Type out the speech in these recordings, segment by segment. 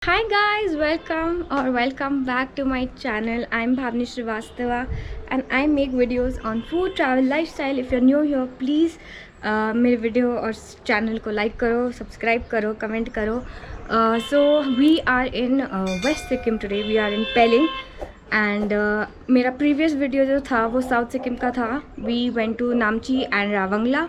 Hi guys, welcome back to my channel. I'm Bhavni Srivastava and I make videos on food, travel, lifestyle. If you're new here, please मेरे video और channel को like करो, subscribe करो, comment करो. So we are in West Sikkim today. We are in Pelling and मेरा previous video जो था वो साउथ सिक्किम का था. We went to Namchi and Ravangla.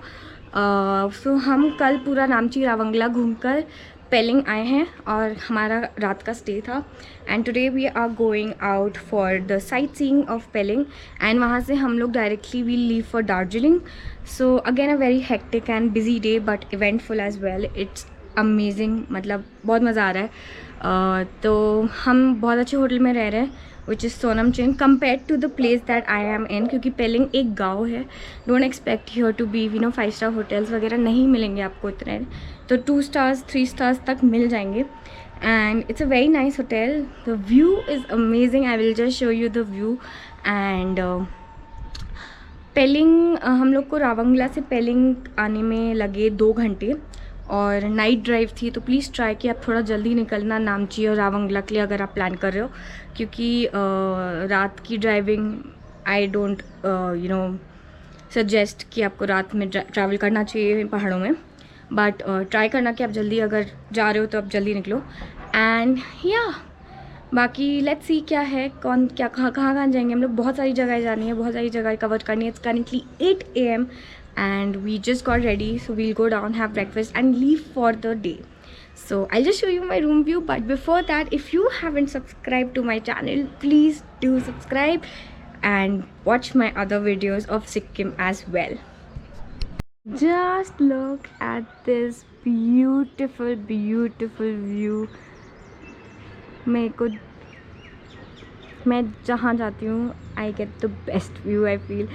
So हम कल पूरा नामची रावंगला घूमकर पेलिंग आए हैं और हमारा रात का स्टे था. And today we are going out for the sightseeing of Pelling and वहाँ से हम लोग directly will leave for Darjeeling. So again a very hectic and busy day but eventful as well. It's amazing, मतलब बहुत मज़ा आ रहा है. तो हम बहुत अच्छे होटल में रह रहे हैं विच इज़ सोनम चेन compare to the place that I am in, क्योंकि पेलिंग एक गाँव है. Don't expect here to be 5 star hotels वगैरह नहीं मिलेंगे आपको इतने. तो 2 स्टार्स 3 स्टार्स तक मिल जाएंगे and it's a very nice hotel. The view is amazing. I will just show you the view. And Pelling हम लोग को रावंगला से पेलिंग आने में लगे 2 घंटे और नाइट ड्राइव थी. तो प्लीज़ ट्राई कि आप थोड़ा जल्दी निकलना नामची और रावंगला के लिए अगर आप प्लान कर रहे हो, क्योंकि रात की ड्राइविंग आई डोंट सजेस्ट कि आपको रात में ट्रैवल करना चाहिए पहाड़ों में. बट ट्राई करना कि आप जल्दी अगर जा रहे हो तो आप जल्दी निकलो. एंड या बाकी लेट्स सी क्या है, कौन क्या कहाँ जाएंगे हम लोग. बहुत सारी जगह जानी है, बहुत सारी जगह कवर करनी है. It's currently 8 AM and we just got ready, so we'll go down, have breakfast and leave for the day. So I'll just show you my room view, but before that, if you haven't subscribed to my channel, please do subscribe and watch my other videos of Sikkim as well. Just look at this beautiful view. मैं जहाँ जाती हूँ I get the best view. I feel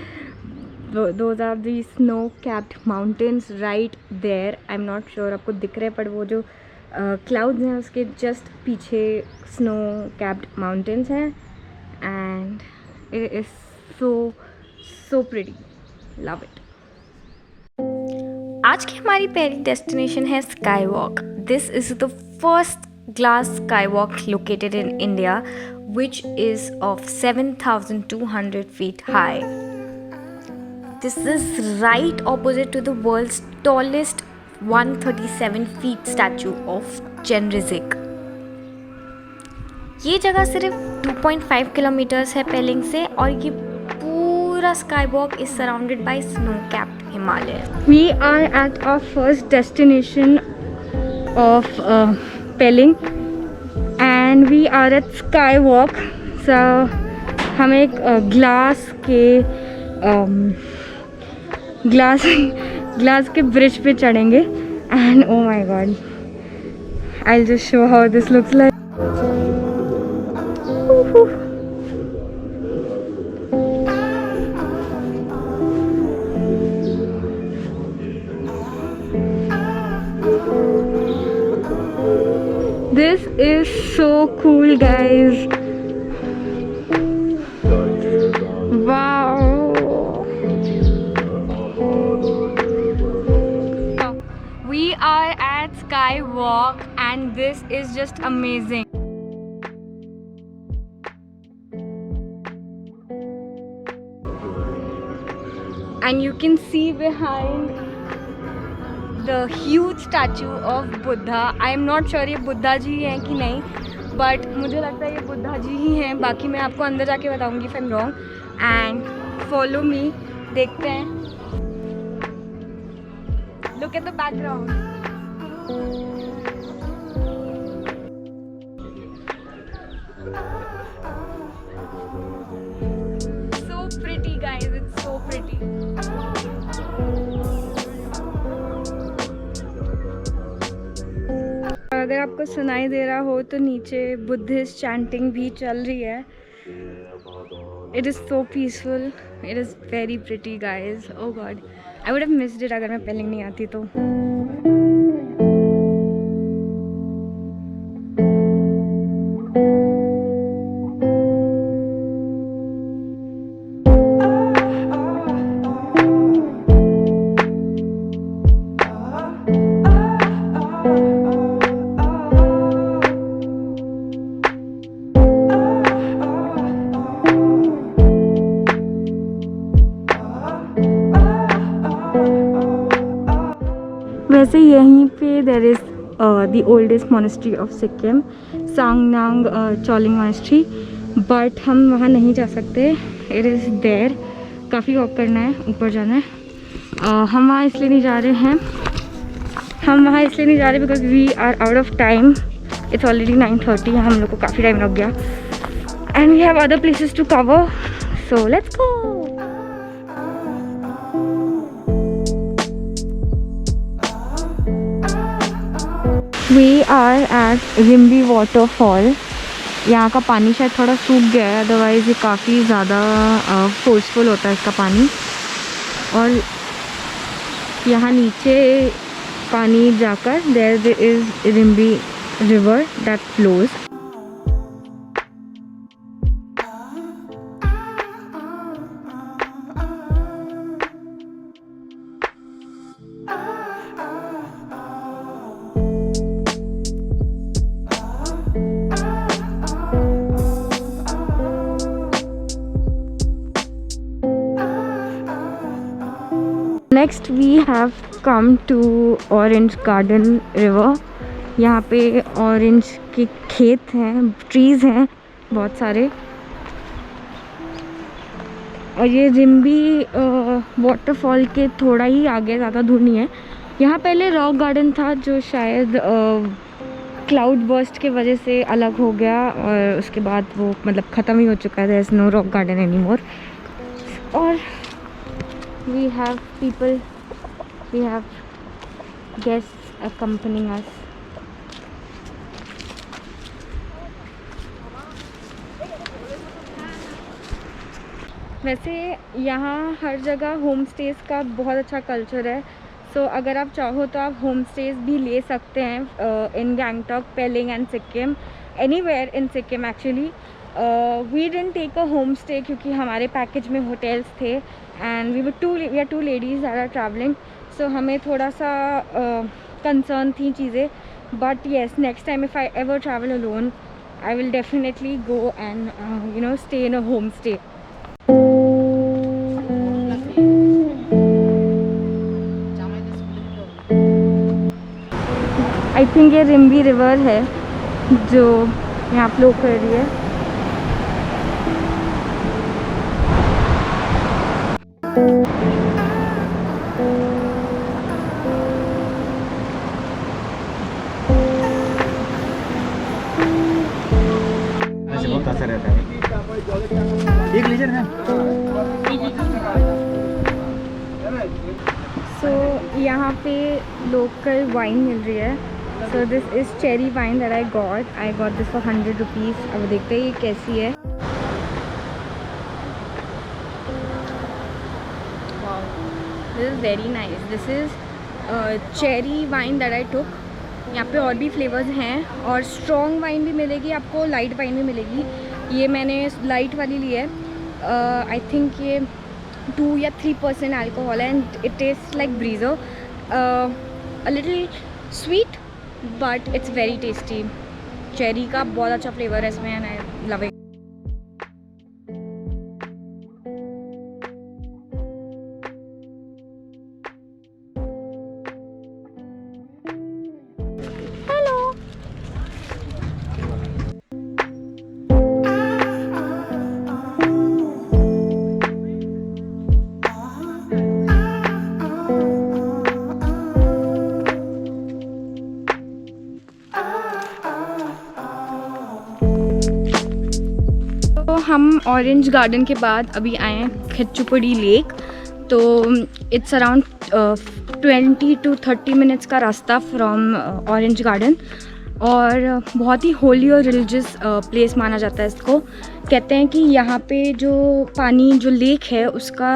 those are the snow-capped mountains right there. I'm not sure आपको दिख रहे हैं, पर वो जो clouds हैं उसके just पीछे snow-capped mountains हैं and it is so pretty. Love it. आज की हमारी पहली डेस्टिनेशन है sky walk. This is the first glass sky walk located in India which is of 7,200 feet high. This is right opposite to the world's tallest 137 feet statue of Chenrezig. ये जगह सिर्फ 2.5 kilometres है पेलिंग से और ये पूरा sky walk is surrounded by snow capped Himalaya. We are at our first destination of Pelling and we are at sky walk. So हम एक ग्लास के ब्रिज पे चढ़ेंगे and oh my god, I will just show how this looks like. This is so cool, guys. Wow. We are at Skywalk and this is just amazing. And you can see behind the huge statue of Buddha. I am not sure ये बुद्धा जी हैं कि नहीं, but मुझे लगता है ये बुद्धा जी ही हैं. बाकी मैं आपको अंदर जाके बताऊंगी if I'm wrong. And follow me, देखते हैं. Look at the background. So pretty, guys. It's so pretty. अगर आपको सुनाई दे रहा हो तो नीचे बुद्धिस्ट चैंटिंग भी चल रही है. It is so peaceful. It is very pretty, guys. Oh god, I would have missed it अगर मैं पेलिंग नहीं आती तो. the oldest monastery of Sikkim, Sangnang Choling Monastery, but हम वहाँ नहीं जा सकते. It is there. काफ़ी वॉक करना है, ऊपर जाना है. हम वहाँ इसलिए नहीं जा रहे हैं. Because we are out of time. It's already 9:30. हम लोग को काफ़ी टाइम लग गया. And we have other places to cover. So let's go. We are at Rimbi waterfall. यहाँ का पानी शायद थोड़ा सूख गया है, अदरवाइज़ ये काफ़ी ज़्यादा फोर्सफुल होता है इसका पानी. और यहाँ नीचे पानी जाकर there is Rimbi river that flows. Next we have come to orange garden river. यहाँ पे ऑरेंज के खेत हैं, ट्रीज़ हैं बहुत सारे. और ये रिम्बी वाटरफॉल के थोड़ा ही आगे, ज़्यादा दूर नहीं है. यहाँ पहले रॉक गार्डन था जो शायद क्लाउड बर्स्ट के वजह से अलग हो गया, और उसके बाद वो मतलब ख़त्म ही हो चुका है. There is no rock garden any more. और we have guests accompanying us. वैसे यहाँ हर जगह होम स्टेज़ का बहुत अच्छा कल्चर है. सो अगर आप चाहो तो आप होम स्टेज़ भी ले सकते हैं in Gangtok, Pelling and Sikkim, anywhere in Sikkim actually. We didn't take a home stay क्योंकि हमारे पैकेज में होटल्स थे. And we are two ladies that are travelling. So हमें थोड़ा सा कंसर्न थी चीज़ें. But yes, next time if I ever travel alone I will definitely go and stay in a home stay. I think ये Rimbi river है जो यहाँ flow कर रही है. बहुत असर रहता है. एक लीजिए ना. सो यहाँ पे लोकल वाइन मिल रही है. So this is cherry wine that I got this for 100 rupees. अब देखते हैं ये कैसी है. This is very nice. This is cherry wine that I took. यहाँ पे और भी फ्लेवर्स हैं और स्ट्रॉन्ग वाइन भी मिलेगी आपको, लाइट वाइन भी मिलेगी. ये मैंने लाइट वाली ली है. आई थिंक ये 2 या 3% अल्कोहल है. And it taste like ब्रीजर, a little sweet but it's very tasty. Cherry का बहुत अच्छा फ्लेवर है इसमें एंड आई लव इट. हम ऑरेंज गार्डन के बाद अभी आए हैं खिच्चुपड़ी लेक. तो इट्स अराउंड 20 to 30 मिनट्स का रास्ता फ्रॉम ऑरेंज गार्डन. और बहुत ही होली और रिलीजियस प्लेस माना जाता है इसको. कहते हैं कि यहाँ पे जो पानी, जो लेक है उसका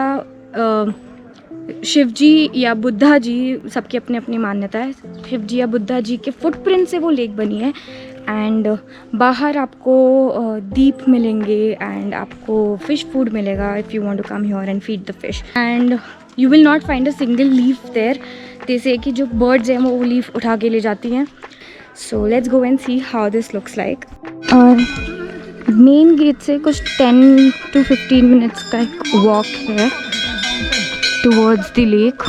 शिव जी या बुद्धा जी, सबकी अपनी अपनी मान्यता है. शिव जी या बुद्धा जी के फुटप्रिंट से वो लेक बनी है. एंड बाहर आपको दीप मिलेंगे एंड आपको फ़िश फूड मिलेगा if you want to come here and feed the fish. And you will not find a single leaf there. जैसे कि जो बर्ड्स हैं वो लीफ उठा के ले जाती हैं. सो let's go and see how this looks like. और मेन गेट से कुछ 10 to 15 मिनट्स का एक वॉक है towards the lake.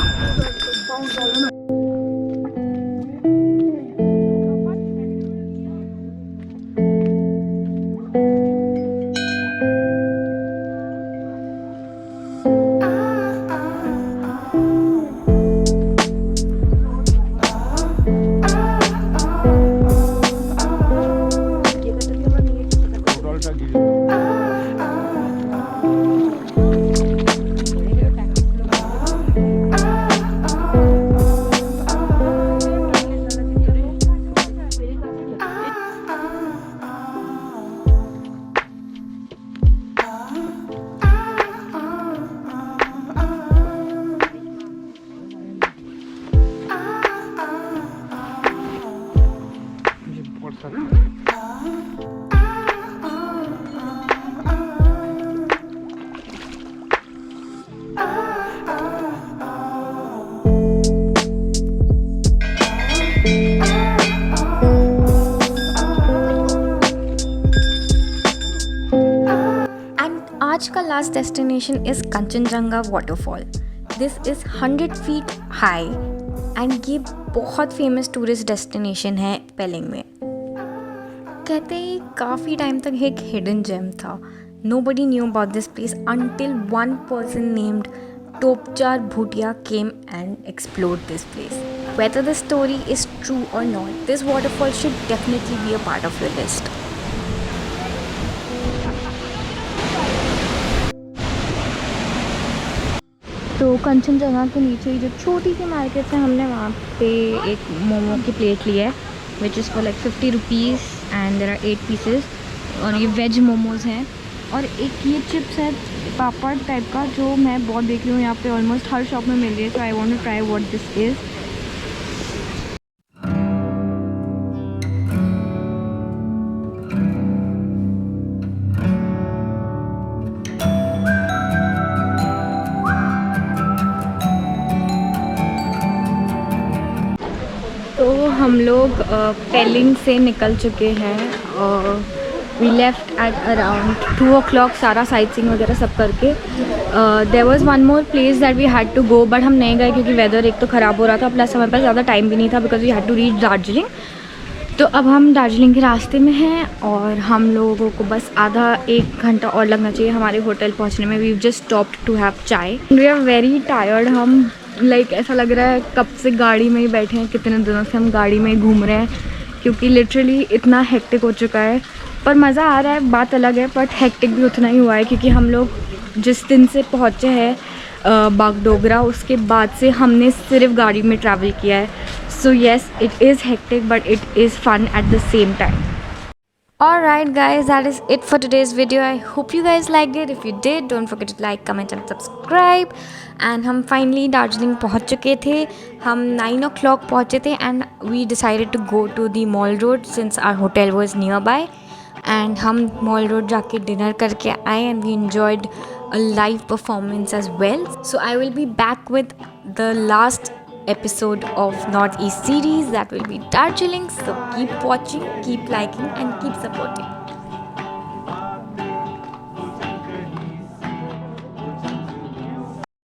last destination is Kanchenjunga waterfall. This is 100 feet high and ये बहुत फेमस टूरिस्ट डेस्टिनेशन है पेलिंग में. कहते हैं काफ़ी टाइम तक एक हिडन जेम था. Nobody knew about this place until one person named Topchar Bhutia came and explored this place. Whether the story is true or not, this waterfall should definitely be a part of your list. तो कंचनजंगा के नीचे जो छोटी सी market है, हमने वहाँ पे एक मोमो की प्लेट ली है which is for like 50 rupees and there are 8 pieces. और ये वेज मोमोज़ हैं. और एक ये चिप्स है पापड़ टाइप का जो मैं बहुत देख रही हूँ यहाँ पे ऑलमोस्ट हर शॉप में मिल रही है. So I want to try what this is. तो हम लोग पेलिंग से निकल चुके हैं. We left at around 2 o'clock सारा साइट सीइंग वगैरह सब करके. There was one more place that we had to go but हम नहीं गए क्योंकि वेदर एक तो ख़राब हो रहा था प्लस हमारे पास ज़्यादा टाइम भी नहीं था because we had to reach Darjeeling. तो अब हम दार्जिलिंग के रास्ते में हैं और हम लोगों को बस आधा 1 घंटा और लगना चाहिए हमारे होटल पहुंचने में. We just stopped to have chai. We are very tired. हम ऐसा लग रहा है कब से गाड़ी में ही बैठे हैं, कितने दिनों से हम गाड़ी में ही घूम रहे हैं क्योंकि लिटरली इतना हेक्टिक हो चुका है. पर मज़ा आ रहा है, बात अलग है, बट हेक्टिक भी उतना ही हुआ है क्योंकि हम लोग जिस दिन से पहुँचे हैं बागडोगरा उसके बाद से हमने सिर्फ गाड़ी में ट्रैवल किया है. So yes it is hectic but it is fun at the same time. Alright guys, that is it for today's video. I hope you guys liked it. If you did, don't forget to like, comment and subscribe. And हम finally Darjeeling पहुँच चुके थे. हम 9 o'clock पहुँचे थे and we decided to go to the Mall Road since our hotel was nearby. And हम Mall Road जाके dinner करके आए and we enjoyed a live performance as well. So I will be back with the last episode of Northeast series that will be Darjeeling. So keep watching, keep liking and keep supporting.